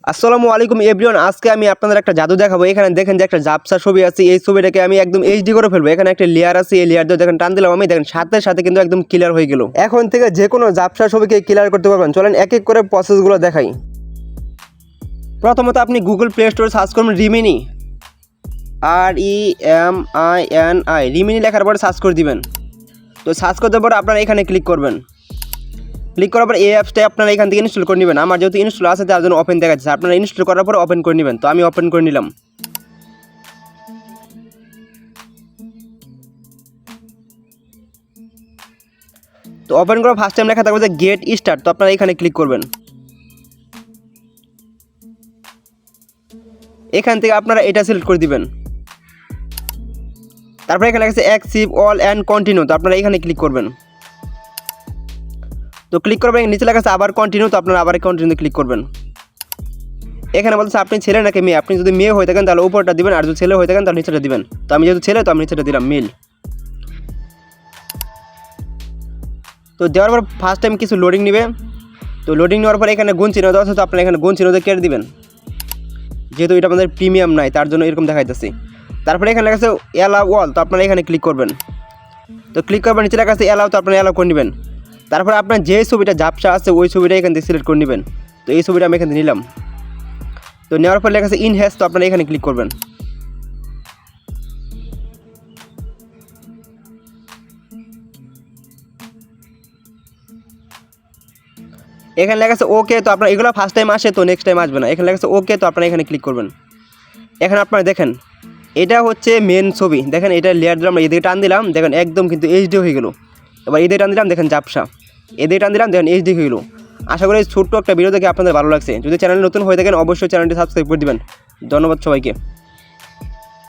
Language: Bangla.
আসসালামু আলাইকুম এভরিওয়ান। আজকে আমি আপনাদের একটা জাদু দেখাবো। এখানে দেখেন যে একটা ঝাপসা ছবি আছে, এই ছবিটাকে আমি একদম এইচডি করে ফেলবো। এখানে একটা লেয়ার আছে, এই লেয়ার দিয়ে দেখেন টান দিলাম আমি, দেখেন সাথে সাথে কিন্তু একদম ক্লিয়ার হয়ে গেল। এখন থেকে যে কোনো ঝাপসা ছবিকে ক্লিয়ার করতে পারবেন। চলেন এক এক করে প্রসেসগুলো দেখাই। প্রথমত আপনি গুগল প্লে স্টোরে সার্চ করবেন রিমিনি, REMINI, রিমিনি লেখার পরে সার্চ করে দিবেন। তো সার্চ করতে পরে আপনারা এখানে ক্লিক করবেন। ক্লিক করার পর এই অ্যাপসটা আপনারা এখান থেকে ইনস্টল করে নেবেন। আমার যেহেতু ইনস্টল আছে তার জন্য ওপেন দেখাচ্ছে, আপনারা ইনস্টল করার পর ওপেন করে নেবেন। তো আমি ওপেন করে নিলাম। তো ওপেন করার ফার্স্ট টাইম লেখা থাকবে যে গেট স্টার্ট, তো আপনারা এখানে ক্লিক করবেন। এখান থেকে আপনারা এটা সিলেক্ট করে দিবেন। তারপরে এখানে লেখা আছে অ্যাকসেপ্ট অল অ্যান্ড কন্টিনিউ, তো আপনারা এখানে ক্লিক করবেন। তো ক্লিক করবেন, নিচে লেখা আছে আবার কন্টিনিউ, তো আপনারা আবার কন্টিনিউ ক্লিক করবেন। এখানে বলছে আপনি ছেলে নাকি মেয়ে। আপনি যদি মেয়ে হয়ে থাকেন তাহলে উপরটা দিবেন, আর যদি ছেলে হয়ে থাকেন তাহলে নিচেটা দিবেন। তো আমি যেহেতু ছেলে তো আমি নিচেটা দিলাম মেল। তো দেওয়ার পর ফার্স্ট টাইম কিছু লোডিং নেবে। তো লোডিং নেওয়ার পর এখানে গুণ চিহ্ন দেওয়া আছে, তো আপনারা এখানে গুণ চিহ্ন দিয়ে কেটে দিবেন, যেহেতু এটা আমাদের প্রিমিয়াম নাই তার জন্য এরকম দেখাইতেছি। তারপরে এখানে লেখা আছে অ্যালাউ অল, তো আপনারা এখানে ক্লিক করবেন। তো ক্লিক করবেন, নিচে লেখা আছে অ্যালাউ, তো আপনারা অ্যালাউ করে নেবেন। তারপরে আপনার যে ছবিটা ঝাপসা আছে ওই ছবিটা এখান থেকে সিলেক্ট করে নেবেন। তো এই ছবিটা আমি এখান থেকে নিলাম। তো নেওয়ার পর লেখা আছে ইনহ্যান্স, তো আপনারা এখানে ক্লিক করবেন। এখানে লেখা আছে ওকে, তো আপনার এগুলো ফার্স্ট টাইম আসে, তো নেক্সট টাইম আসবে না। এখানে লেখা আছে ওকে, তো আপনারা এখানে ক্লিক করবেন। এখানে আপনারা দেখেন এটা হচ্ছে মেন ছবি। দেখেন এটা লেয়ার দিলাম, এদিকে টান দিলাম, দেখেন একদম কিন্তু এইচডি হয়ে গেল। এবার এদিকে টান দিলাম, দেখেন ঝাপসা। এদিকে টান দিলাম, দেখেন এইচডি হয়ে গেল। আশা করি এই ছোট্ট একটা ভিডিও দেখে আপনাদের ভালো লাগছে। যদি চ্যানেল নতুন হয়ে থাকেন অবশ্যই চ্যানেলটি সাবস্ক্রাইব করে দিবেন। ধন্যবাদ সবাইকে।